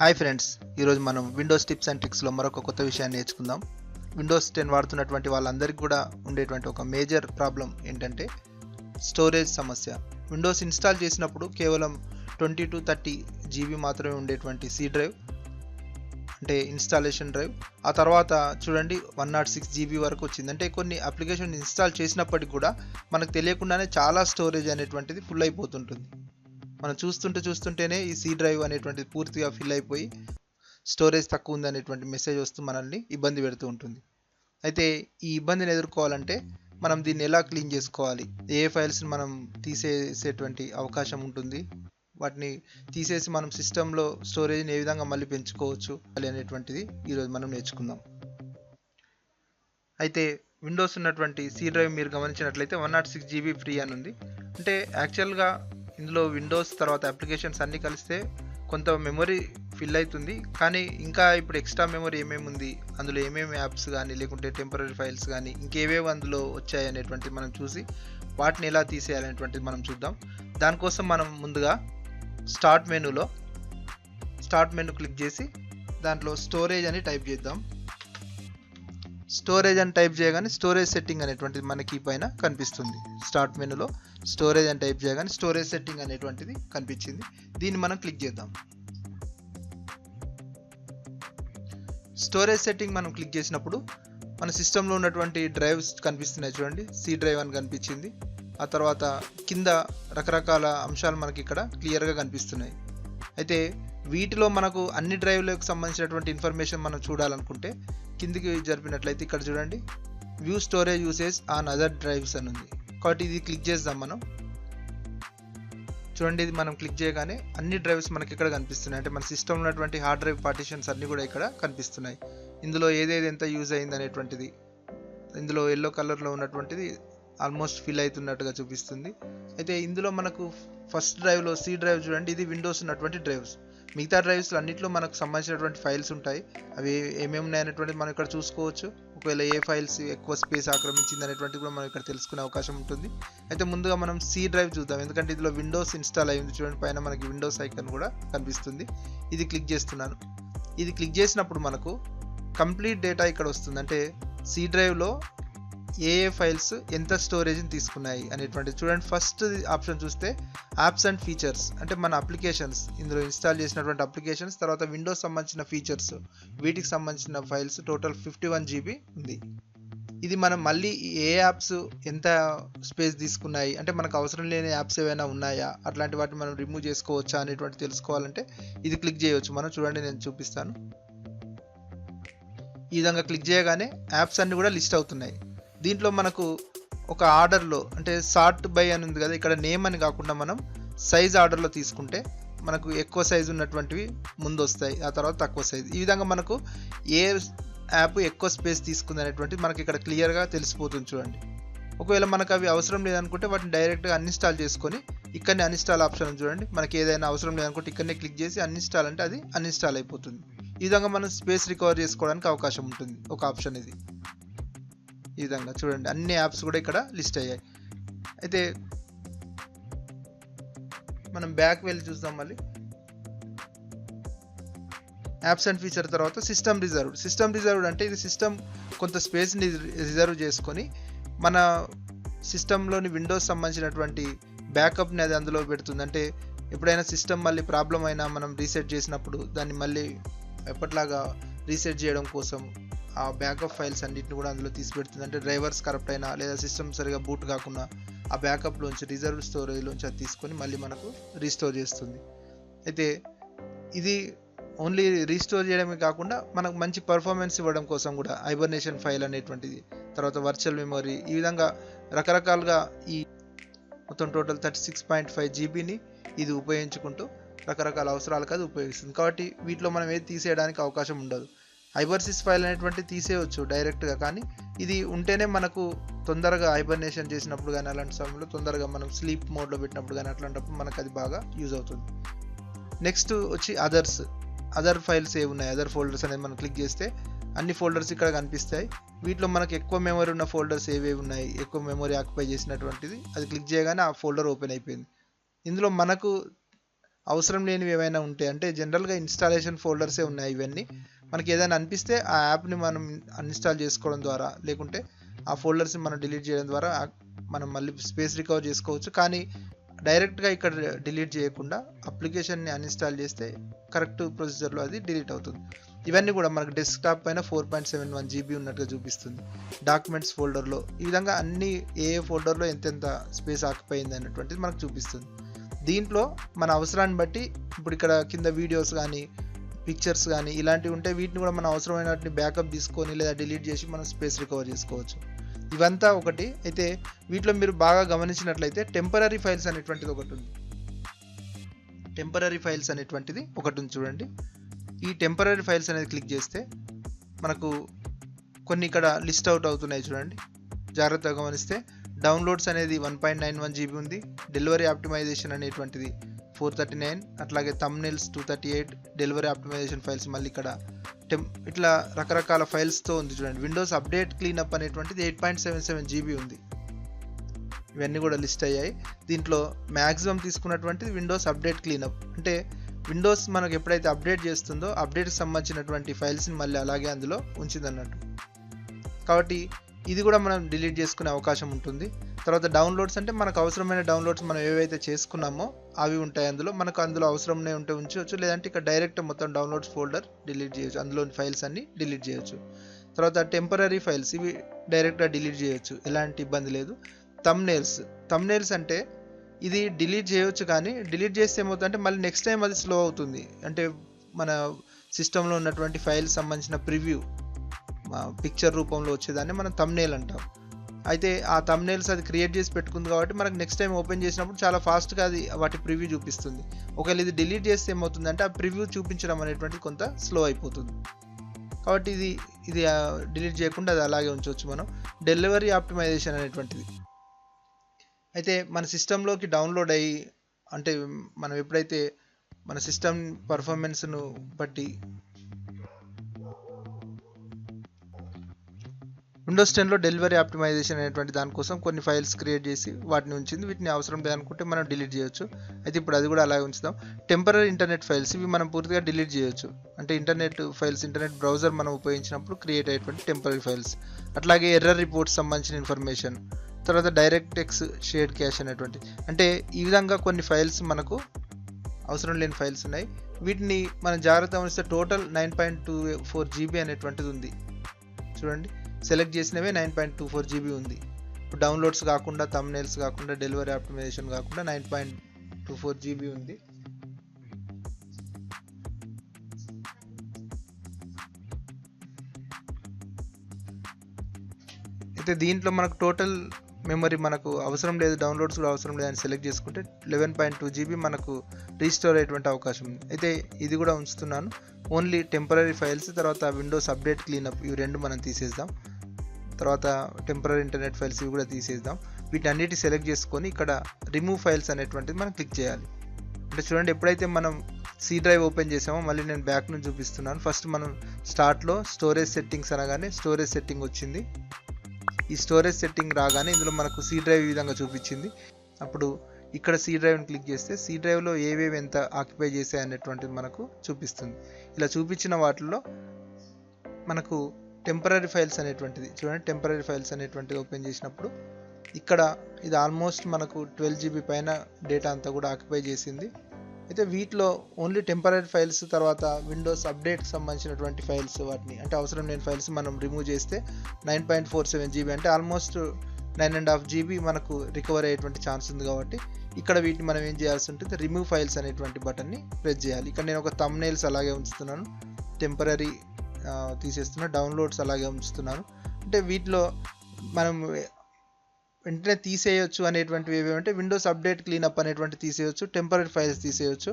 Hi friends, ఈరోజు మనం Windows tips and ట్రిక్స్లో మరొక కొత్త విషయాన్ని నేర్చుకుందాం. విండోస్ 10 వాడుతున్నటువంటి వాళ్ళందరికీ కూడా ఉండేటువంటి ఒక మేజర్ ప్రాబ్లం ఏంటంటే స్టోరేజ్ సమస్య. విండోస్ ఇన్స్టాల్ చేసినప్పుడు కేవలం 20 to 30 GB మాత్రమే ఉండేటువంటి సి డ్రైవ్, అంటే ఇన్స్టాలేషన్ డ్రైవ్. ఆ తర్వాత చూడండి 106 GB వరకు వచ్చింది. అంటే కొన్ని అప్లికేషన్ ఇన్స్టాల్ చేసినప్పటికి కూడా మనకు తెలియకుండానే చాలా స్టోరేజ్ అనేటువంటిది ఫుల్ అయిపోతుంటుంది. మనం చూస్తుంటేనే ఈ సి డ్రైవ్ అనేటువంటిది పూర్తిగా ఫిల్ అయిపోయి స్టోరేజ్ తక్కువ ఉంది అనేటువంటి మెసేజ్ వస్తూ మనల్ని ఇబ్బంది పెడుతూ ఉంటుంది. అయితే ఈ ఇబ్బందిని ఎదుర్కోవాలంటే మనం దీన్ని ఎలా క్లీన్ చేసుకోవాలి, ఏ ఫైల్స్ని మనం తీసేసేటువంటి అవకాశం ఉంటుంది, వాటిని తీసేసి మనం సిస్టంలో స్టోరేజ్ని ఏ విధంగా మళ్ళీ పెంచుకోవచ్చు అనేటువంటిది ఈరోజు మనం నేర్చుకుందాం. అయితే విండోస్ ఉన్నటువంటి సి డ్రైవ్ మీరు గమనించినట్లయితే 106 GB ఫ్రీ అని ఉంది. అంటే యాక్చువల్గా ఇందులో విండోస్ తర్వాత అప్లికేషన్స్ అన్నీ కలిస్తే కొంత మెమొరీ ఫిల్ అవుతుంది. కానీ ఇంకా ఇప్పుడు ఎక్స్ట్రా మెమొరీ ఏమేమి ఉంది, అందులో ఏమేమి యాప్స్ కానీ లేకుంటే టెంపరీ ఫైల్స్ కానీ ఇంకేవేవి అందులో వచ్చాయి అనేటువంటిది మనం చూసి వాటిని ఎలా తీసేయాలనేటువంటిది మనం చూద్దాం. దానికోసం మనం ముందుగా స్టార్ట్ మెనూ క్లిక్ చేసి దాంట్లో స్టోరేజ్ అని టైప్ చేద్దాం. స్టోరేజ్ అని టైప్ చేయగానే స్టోరేజ్ సెట్టింగ్ అనేటువంటిది మనకి పైన కనిపిస్తుంది. స్టార్ట్ మెనూలో స్టోరేజ్ అని టైప్ చేయగానే స్టోరేజ్ సెట్టింగ్ అనేటువంటిది కనిపించింది. దీన్ని మనం క్లిక్ చేద్దాం. స్టోరేజ్ సెట్టింగ్ మనం క్లిక్ చేసినప్పుడు మన సిస్టంలో ఉన్నటువంటి డ్రైవ్స్ కనిపిస్తున్నాయి. చూడండి, సి డ్రైవ్ అని కనిపించింది. ఆ తర్వాత కింద రకరకాల అంశాలు మనకి ఇక్కడ క్లియర్గా కనిపిస్తున్నాయి. అయితే వీటిలో మనకు అన్ని డ్రైవ్లకు సంబంధించినటువంటి ఇన్ఫర్మేషన్ మనం చూడాలనుకుంటే కిందికి జరిపినట్లయితే ఇక్కడ చూడండి, view storage usage on other drives అని ఉంది. కాబట్టి ఇది క్లిక్ చేద్దాం మనం. చూడండి, ఇది మనం క్లిక్ చేయగానే అన్ని డ్రైవ్స్ మనకి ఇక్కడ కనిపిస్తున్నాయి. అంటే మన సిస్టంలో ఉన్నటువంటి హార్డ్ డ్రైవ్ పార్టిషన్స్ అన్నీ కూడా ఇక్కడ కనిపిస్తున్నాయి. ఇందులో ఏదేది ఎంత యూజ్ అయింది అనేటువంటిది ఇందులో ఎల్లో కలర్లో ఉన్నటువంటిది ఆల్మోస్ట్ ఫిల్ అవుతున్నట్టుగా చూపిస్తుంది. అయితే ఇందులో మనకు ఫస్ట్ డ్రైవ్లో సి డ్రైవ్ చూడండి, ఇది విండోస్ ఉన్నటువంటి డ్రైవ్స్. మిగతా డ్రైవ్స్లో అన్నింటిలో మనకు సంబంధించినటువంటి ఫైల్స్ ఉంటాయి. అవి ఏమేమి ఉన్నాయనేటువంటిది మనం ఇక్కడ చూసుకోవచ్చు. ఒకవేళ ఏ ఫైల్స్ ఎక్కువ స్పేస్ ఆక్రమించింది అనేటువంటిది కూడా మనం ఇక్కడ తెలుసుకునే అవకాశం ఉంటుంది. అయితే ముందుగా మనం సి డ్రైవ్ చూద్దాం, ఎందుకంటే ఇందులో విండోస్ ఇన్స్టాల్ అయ్యింది. చూడండి, పైన మనకి విండోస్ ఐకాన్ కూడా కనిపిస్తుంది. ఇది క్లిక్ చేస్తున్నాను. ఇది క్లిక్ చేసినప్పుడు మనకు కంప్లీట్ డేటా ఇక్కడ వస్తుంది. అంటే సి డ్రైవ్లో ఏ ఫైల్స్ ఎంత స్టోరేజ్ని తీసుకున్నాయి అనేటువంటిది చూడండి. ఫస్ట్ ఆప్షన్ చూస్తే యాప్స్ అండ్ ఫీచర్స్, అంటే మన అప్లికేషన్స్, ఇందులో ఇన్స్టాల్ చేసినటువంటి అప్లికేషన్స్, తర్వాత విండోస్ సంబంధించిన ఫీచర్స్, వీటికి సంబంధించిన ఫైల్స్ టోటల్ 51 GB ఉంది. ఇది మనం మళ్ళీ ఏ యాప్స్ ఎంత స్పేస్ తీసుకున్నాయి, అంటే మనకు అవసరం లేని యాప్స్ ఏవైనా ఉన్నాయా, అట్లాంటి వాటిని మనం రిమూవ్ చేసుకోవచ్చా అనేటువంటి తెలుసుకోవాలంటే ఇది క్లిక్ చేయవచ్చు మనం. చూడండి, నేను చూపిస్తాను. ఈ విధంగా క్లిక్ చేయగానే యాప్స్ అన్నీ కూడా లిస్ట్ అవుతున్నాయి. దీంట్లో మనకు ఒక ఆర్డర్లో, అంటే సార్ట్ బై అని ఉంది కదా, ఇక్కడ నేమ్ అని కాకుండా మనం సైజ్ ఆర్డర్లో తీసుకుంటే మనకు ఎక్కువ సైజు ఉన్నటువంటివి ముందు వస్తాయి, ఆ తర్వాత తక్కువ సైజు. ఈ విధంగా మనకు ఏ యాప్ ఎక్కువ స్పేస్ తీసుకుంది అనేటువంటిది మనకి ఇక్కడ క్లియర్గా తెలిసిపోతుంది. చూడండి, ఒకవేళ మనకు అవి అవసరం లేదనుకుంటే వాటిని డైరెక్ట్గా అన్ఇన్స్టాల్ చేసుకొని ఇక్కడనే అన్ఇన్స్టాల్ ఆప్షన్ చూడండి, మనకి ఏదైనా అవసరం లేదనుకుంటే ఇక్కడనే క్లిక్ చేసి అన్ఇన్స్టాల్ అంటే అది అన్ఇన్స్టాల్ అయిపోతుంది. ఈ విధంగా మనం స్పేస్ రికవర్ చేసుకోవడానికి అవకాశం ఉంటుంది. ఒక ఆప్షన్ ఇది. ఈ విధంగా చూడండి, అన్ని యాప్స్ కూడా ఇక్కడ లిస్ట్ అయ్యాయి. అయితే మనం బ్యాక్ వెళ్ళి చూద్దాం. మళ్ళీ యాప్స్ అండ్ ఫీచర్ తర్వాత సిస్టమ్ రిజర్వ్డ్ అంటే ఇది సిస్టమ్ కొంత స్పేస్ని రిజర్వ్ చేసుకొని మన సిస్టంలోని విండోస్ సంబంధించినటువంటి బ్యాకప్ని అది అందులో పెడుతుంది. అంటే ఎప్పుడైనా సిస్టమ్ మళ్ళీ ప్రాబ్లం అయినా మనం రీసెట్ చేసినప్పుడు దాన్ని మళ్ళీ ఎప్పట్లాగా రీసెట్ చేయడం కోసం ఆ బ్యాకప్ ఫైల్స్ అన్నింటిని కూడా అందులో తీసి పెడుతుంది. అంటే డ్రైవర్స్ కరప్ట్ అయినా లేదా సిస్టమ్ సరిగా బూట్ కాకుండా ఆ బ్యాకప్లోంచి రిజర్వ్ స్టోరేజ్లోంచి అది తీసుకొని మళ్ళీ మనకు రీస్టోర్ చేస్తుంది. అయితే ఇది ఓన్లీ రీస్టోర్ చేయడమే కాకుండా మనకు మంచి పర్ఫార్మెన్స్ ఇవ్వడం కోసం కూడా హైబర్నేషన్ ఫైల్ అనేటువంటిది, తర్వాత వర్చువల్ మెమరీ, ఈ విధంగా రకరకాలుగా ఈ మొత్తం టోటల్ 36.5 GBని ఇది ఉపయోగించుకుంటూ రకరకాల అవసరాలకు అది ఉపయోగిస్తుంది. కాబట్టి వీటిలో మనం ఏది తీసేయడానికి అవకాశం ఉండదు. హైబర్సిస్ ఫైల్ అనేటువంటి తీసేయవచ్చు డైరెక్ట్గా, కానీ ఇది ఉంటేనే మనకు తొందరగా హైబర్నేషన్ చేసినప్పుడు కానీ అలాంటి సమయంలో తొందరగా మనం స్లీప్ మోడ్లో పెట్టినప్పుడు కానీ అట్లాంటప్పుడు మనకు అది బాగా యూజ్ అవుతుంది. నెక్స్ట్ వచ్చి అదర్ ఫైల్స్ ఏ ఉన్నాయి, అదర్ ఫోల్డర్స్ అనేది మనం క్లిక్ చేస్తే అన్ని ఫోల్డర్స్ ఇక్కడ కనిపిస్తాయి. వీటిలో మనకు ఎక్కువ మెమరీ ఉన్న ఫోల్డర్స్ ఏవేవి ఉన్నాయి, ఎక్కువ మెమరీ ఆక్యుపై చేసినటువంటిది అది క్లిక్ చేయగానే ఆ ఫోల్డర్ ఓపెన్ అయిపోయింది. ఇందులో మనకు అవసరం లేనివి ఏమైనా ఉంటే, అంటే జనరల్గా ఇన్స్టాలేషన్ ఫోల్డర్సే ఉన్నాయి ఇవన్నీ. మనకి ఏదైనా అనిపిస్తే ఆ యాప్ని మనం అన్ఇన్స్టాల్ చేసుకోవడం ద్వారా, లేకుంటే ఆ ఫోల్డర్స్ని మనం డిలీట్ చేయడం ద్వారా మనం మళ్ళీ స్పేస్ రికవర్ చేసుకోవచ్చు. కానీ డైరెక్ట్గా ఇక్కడ డిలీట్ చేయకుండా అప్లికేషన్ని అన్ఇన్స్టాల్ చేస్తే కరెక్ట్ ప్రొసీజర్లో అది డిలీట్ అవుతుంది. ఇవన్నీ కూడా మనకు డెస్క్టాప్ పైన 4.71 GB ఉన్నట్టుగా చూపిస్తుంది. డాక్యుమెంట్స్ ఫోల్డర్లో ఈ విధంగా అన్ని ఏ ఫోల్డర్లో ఎంతెంత స్పేస్ ఆక్యుపైంది అనేటువంటిది మనకు చూపిస్తుంది. దీంట్లో మన అవసరాన్ని బట్టి ఇప్పుడు ఇక్కడ కింద వీడియోస్ కానీ పిక్చర్స్ కానీ ఇలాంటివి ఉంటే వీటిని కూడా మన అవసరమైన వాటిని బ్యాకప్ తీసుకొని లేదా డిలీట్ చేసి మనం స్పేస్ రికవర్ చేసుకోవచ్చు. ఇవంతా ఒకటి. అయితే వీటిలో మీరు బాగా గమనించినట్లయితే టెంపరరీ ఫైల్స్ అనేటువంటిది ఒకటి ఉంది. టెంపరరీ ఫైల్స్ అనేటువంటిది ఒకటి ఉంది చూడండి. ఈ టెంపరరీ ఫైల్స్ అనేది క్లిక్ చేస్తే మనకు కొన్ని ఇక్కడ లిస్ట్ అవుట్ అవుతున్నాయి చూడండి. జాగ్రత్తగా గమనిస్తే డౌన్లోడ్స్ అనేది 1.91 GB ఉంది. డెలివరీ ఆప్టిమైజేషన్ అనేటువంటిది 439, అట్లాగే థంబ్నెయిల్స్ 238, డెలివరీ ఆప్టిమైజేషన్ ఫైల్స్ మళ్ళీ ఇక్కడ ఇట్లా రకరకాల ఫైల్స్తో ఉంది చూడండి. విండోస్ అప్డేట్ క్లీనప్ అనేటువంటిది 8.77 GB ఉంది. ఇవన్నీ కూడా లిస్ట్ అయ్యాయి. దీంట్లో మ్యాక్సిమం తీసుకున్నటువంటిది విండోస్ అప్డేట్ క్లీనప్, అంటే విండోస్ మనకు ఎప్పుడైతే అప్డేట్ చేస్తుందో అప్డేట్కి సంబంధించినటువంటి ఫైల్స్ని మళ్ళీ అలాగే అందులో ఉంచిందన్నట్టు. కాబట్టి ఇది కూడా మనం డిలీట్ చేసుకునే అవకాశం ఉంటుంది. తర్వాత డౌన్లోడ్స్ అంటే మనకు అవసరమైన డౌన్లోడ్స్ మనం ఏవైతే చేసుకున్నామో అవి ఉంటాయి అందులో. మనకు అందులో అవసరమే ఉంటే ఉంచవచ్చు, లేదంటే ఇక్కడ డైరెక్ట్ మొత్తం డౌన్లోడ్స్ ఫోల్డర్ డిలీట్ చేయొచ్చు, అందులోని ఫైల్స్ అన్ని డిలీట్ చేయొచ్చు. తర్వాత టెంపరరీ ఫైల్స్ ఇవి డైరెక్ట్గా డిలీట్ చేయొచ్చు, ఎలాంటి ఇబ్బంది లేదు. థంబ్నెయిల్స్ అంటే ఇది డిలీట్ చేయొచ్చు, కానీ డిలీట్ చేస్తే ఏమవుతుందంటే మళ్ళీ నెక్స్ట్ టైం అది స్లో అవుతుంది. అంటే మన సిస్టంలో ఉన్నటువంటి ఫైల్స్ సంబంధించిన ప్రివ్యూ పిక్చర్ రూపంలో వచ్చేదాన్ని మనం థంబ్నెయిల్ అంటాం. అయితే ఆ థంబ్నెయిల్స్ అది క్రియేట్ చేసి పెట్టుకుంది కాబట్టి మనకు నెక్స్ట్ టైం ఓపెన్ చేసినప్పుడు చాలా ఫాస్ట్గా అది వాటి ప్రివ్యూ చూపిస్తుంది. ఒకవేళ ఇది డిలీట్ చేస్తే ఏమవుతుందంటే ఆ ప్రివ్యూ చూపించడం అనేటువంటిది కొంత స్లో అయిపోతుంది. కాబట్టి ఇది డిలీట్ చేయకుండా అది అలాగే ఉంచవచ్చు మనం. డెలివరీ ఆప్టిమైజేషన్ అనేటువంటిది అయితే మన సిస్టంలోకి డౌన్లోడ్ అయ్యి, అంటే మనం ఎప్పుడైతే మన సిస్టమ్ పర్ఫార్మెన్స్ను బట్టి విండోస్ 10లో డెలివరీ ఆప్టిమైజేషన్ అనేటువంటి దానికోసం కొన్ని ఫైల్స్ క్రియేట్ చేసి వాటిని ఉంచింది. వీటిని అవసరం లేదనుకుంటే మనం డిలీట్ చేయొచ్చు. అయితే ఇప్పుడు అది కూడా అలాగే ఉంచుదాం. టెంపరరీ ఇంటర్నెట్ ఫైల్స్ ఇవి మనం పూర్తిగా డిలీట్ చేయొచ్చు. అంటే ఇంటర్నెట్ ఫైల్స్, ఇంటర్నెట్ బ్రౌజర్ మనం ఉపయోగించినప్పుడు క్రియేట్ అయ్యేటువంటి టెంపరరీ ఫైల్స్. అట్లాగే ఎర్రర్ రిపోర్ట్స్ సంబంధించిన ఇన్ఫర్మేషన్. తర్వాత డైరెక్ట్ టెక్స్ట్ షేర్డ్ క్యాష్ అనేటువంటి, అంటే ఈ విధంగా కొన్ని ఫైల్స్ మనకు అవసరం లేని ఫైల్స్ ఉన్నాయి. వీటిని మనం జాగ్రత్తగా గమనిస్తే టోటల్ 9.24 GB అనేటువంటిది ఉంది చూడండి. సెలెక్ట్ చేసినవే 9.24 GB ఉంది. ఇప్పుడు డౌన్లోడ్స్ కాకుండా, థంబ్నెయిల్స్ కాకుండా, డెలివరీ ఆప్టిమైజేషన్ కాకుండా 9.24 GB ఉంది. అయితే దీంట్లో మనకు టోటల్ మెమరీ మనకు అవసరం లేదు, డౌన్లోడ్స్ కూడా అవసరం లేదని సెలెక్ట్ చేసుకుంటే 11.2 GB మనకు రీస్టోర్ అయ్యేటువంటి అవకాశం ఉంది. అయితే ఇది కూడా ఉంచుతున్నాను. ఓన్లీ టెంపరరీ ఫైల్స్, తర్వాత విండోస్ అప్డేట్ క్లీనప్ ఇవి రెండు మనం తీసేద్దాం. తర్వాత టెంపరరీ ఇంటర్నెట్ ఫైల్స్ ఇవి కూడా తీసేద్దాం. వీటన్నిటి సెలెక్ట్ చేసుకొని ఇక్కడ రిమూవ్ ఫైల్స్ అనేటువంటిది మనం క్లిక్ చేయాలి. అంటే చూడండి, ఎప్పుడైతే మనం సి డ్రైవ్ ఓపెన్ చేసామో, మళ్ళీ నేను బ్యాక్ నుంచి చూపిస్తున్నాను. ఫస్ట్ మనం స్టార్ట్లో స్టోరేజ్ సెట్టింగ్స్ అనగానే స్టోరేజ్ సెట్టింగ్ వచ్చింది. ఈ స్టోరేజ్ సెట్టింగ్ రాగానే ఇందులో మనకు సి డ్రైవ్ ఈ విధంగా చూపించింది. అప్పుడు ఇక్కడ సి డ్రైవ్ని క్లిక్ చేస్తే సి డ్రైవ్లో ఏవేవి ఎంత ఆక్యుపై చేసాయి అనేటువంటిది మనకు చూపిస్తుంది. ఇలా చూపించిన వాటిల్లో మనకు టెంపరరీ ఫైల్స్ అనేటువంటిది చూడండి. టెంపరరీ ఫైల్స్ అనేటువంటిది ఓపెన్ చేసినప్పుడు ఇక్కడ ఇది ఆల్మోస్ట్ మనకు 12 GB పైన డేటా అంతా కూడా ఆక్యుపై చేసింది. అయితే వీటిలో ఓన్లీ టెంపరరీ ఫైల్స్, తర్వాత విండోస్ అప్డేట్కి సంబంధించినటువంటి ఫైల్స్, వాటిని అంటే అవసరం లేని ఫైల్స్ మనం రిమూవ్ చేస్తే 9.47 GB, అంటే ఆల్మోస్ట్ 9.5 GB మనకు రికవర్ అయ్యేటువంటి ఛాన్స్ ఉంది. కాబట్టి ఇక్కడ వీటిని మనం ఏం చేయాల్సి ఉంటుంది, రిమూవ్ ఫైల్స్ అనేటువంటి బటన్ని ప్రెస్ చేయాలి. ఇక్కడ నేను ఒక థంబ్నెయిల్స్ అలాగే ఉంచుతున్నాను, టెంపరరీ తీసేస్తున్నా, డౌన్లోడ్స్ అలాగే ఉంచుతున్నాను. అంటే వీటిలో మనం వెంటనే తీసేయొచ్చు అనేటువంటివి ఏవేమంటే విండోస్ అప్డేట్ క్లీనప్ అనేటువంటి తీసేయొచ్చు, టెంపరరీ ఫైల్స్ తీసేయొచ్చు,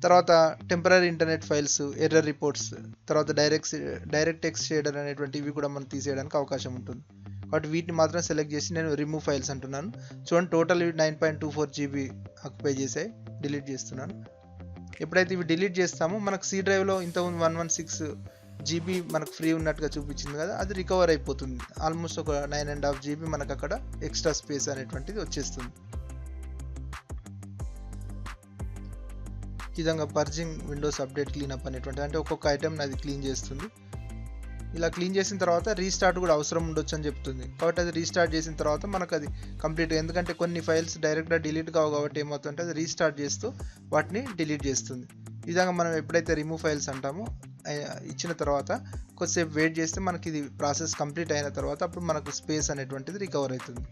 తర్వాత temporary internet files, error reports, తర్వాత డైరెక్ట్ టెక్స్ట్ షేడర్ అనేటువంటి ఇవి కూడా మనం తీసేయడానికి అవకాశం ఉంటుంది. కాబట్టి వీటిని మాత్రం సెలెక్ట్ చేసి నేను రిమూవ్ ఫైల్స్ అంటున్నాను. చూడండి, టోటల్ 9.24 GB ఆక్యుపై చేసాయి. డిలీట్ చేస్తున్నాను. ఎప్పుడైతే ఇవి డిలీట్ చేస్తామో మనకు సి డ్రైవ్లో ఇంతకుముందు 116 GB మనకు ఫ్రీ ఉన్నట్టుగా చూపించింది కదా, అది రికవర్ అయిపోతుంది. ఆల్మోస్ట్ ఒక 9.5 GB మనకు అక్కడ ఎక్స్ట్రా స్పేస్ అనేటువంటిది వచ్చేస్తుంది. ఈ విధంగా పర్జింగ్ విండోస్ అప్డేట్ క్లీనప్ అనేటువంటి అంటే ఒక్కొక్క ఐటెంని అది క్లీన్ చేస్తుంది. ఇలా క్లీన్ చేసిన తర్వాత రీస్టార్ట్ కూడా అవసరం ఉండొచ్చు అని చెప్తుంది. కాబట్టి అది రీస్టార్ట్ చేసిన తర్వాత మనకు అది కంప్లీట్గా, ఎందుకంటే కొన్ని ఫైల్స్ డైరెక్ట్గా డిలీట్ కావు కాబట్టి ఏమవుతుంటే అది రీస్టార్ట్ చేస్తూ వాటిని డిలీట్ చేస్తుంది. ఈ విధంగా మనం ఎప్పుడైతే రిమూవ్ ఫైల్స్ అంటామో ఇచ్చిన తర్వాత కొద్దిసేపు వెయిట్ చేస్తే మనకి ఇది ప్రాసెస్ కంప్లీట్ అయిన తర్వాత అప్పుడు మనకు స్పేస్ అనేటువంటిది రికవర్ అవుతుంది.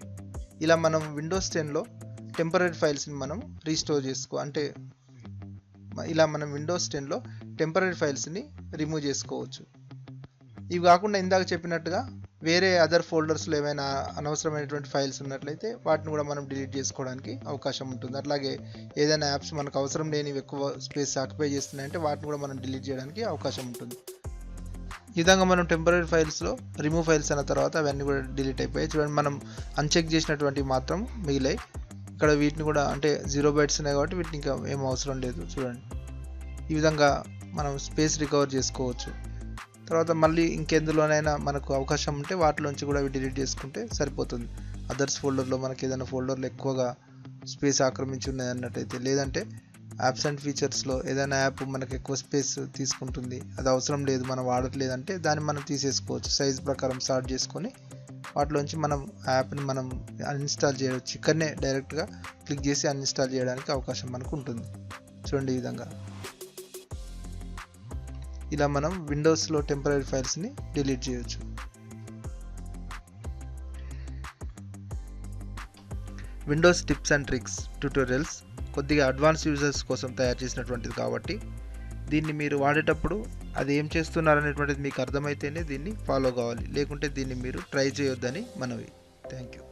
ఇలా మనం విండోస్ 10లో టెంపరరీ ఫైల్స్ని మనం రీస్టోర్ అంటే ఇలా మనం విండోస్ 10లో టెంపరరీ ఫైల్స్ని రిమూవ్ చేసుకోవచ్చు. ఇవి కాకుండా ఇందాక చెప్పినట్టుగా వేరే అదర్ ఫోల్డర్స్లో ఏమైనా అనవసరమైనటువంటి ఫైల్స్ ఉన్నట్లయితే వాటిని కూడా మనం డిలీట్ చేసుకోవడానికి అవకాశం ఉంటుంది. అట్లాగే ఏదైనా యాప్స్ మనకు అవసరం లేనివి ఎక్కువ స్పేస్ ఆక్యుపై చేస్తున్నాయంటే వాటిని కూడా మనం డిలీట్ చేయడానికి అవకాశం ఉంటుంది. ఈ విధంగా మనం టెంపరరీ ఫైల్స్లో రిమూవ్ ఫైల్స్ అన్న తర్వాత అవన్నీ కూడా డిలీట్ అయిపోయాయి. చూడండి, మనం అన్చెక్ చేసినటువంటివి మాత్రం మిగిలాయి. ఇక్కడ వీటిని కూడా అంటే 0 bytes ఉన్నాయి కాబట్టి వీటిని ఇంకా ఏం అవసరం లేదు. చూడండి, ఈ విధంగా మనం స్పేస్ రికవర్ చేసుకోవచ్చు. తర్వాత మళ్ళీ ఇంకెందులోనైనా మనకు అవకాశం ఉంటే వాటిలోంచి కూడా అవి డిలీట్ చేసుకుంటే సరిపోతుంది. అదర్స్ ఫోల్డర్లో మనకి ఏదైనా ఫోల్డర్లో ఎక్కువగా స్పేస్ ఆక్రమించి ఉన్నాయి అన్నట్టయితే, లేదంటే యాప్స్ అండ్ ఫీచర్స్లో ఏదైనా యాప్ మనకు ఎక్కువ స్పేస్ తీసుకుంటుంది, అది అవసరం లేదు మనం వాడట్లేదంటే దాన్ని మనం తీసేసుకోవచ్చు. సైజ్ ప్రకారం సార్ట్ చేసుకొని వాటిలోంచి మనం యాప్ని మనం అన్ఇన్స్టాల్ చేయవచ్చు. ఇక్కడనే డైరెక్ట్గా క్లిక్ చేసి అన్ఇన్స్టాల్ చేయడానికి అవకాశం మనకు ఉంటుంది. చూడండి, ఈ విధంగా ఇలా మనం విండోస్లో టెంపరరీ ఫైల్స్ని డిలీట్ చేయొచ్చు. Windows tips and tricks tutorials కొద్దిగా అడ్వాన్స్ యూజర్స్ కోసం తయారు చేసినటువంటిది కాబట్టి దీన్ని మీరు వాడేటప్పుడు అది ఏం చేస్తున్నారు అనేటువంటిది మీకు అర్థమైతేనే దీన్ని ఫాలో కావాలి, లేకుంటే దీన్ని మీరు ట్రై చేయొద్దని మనవి. Thank you.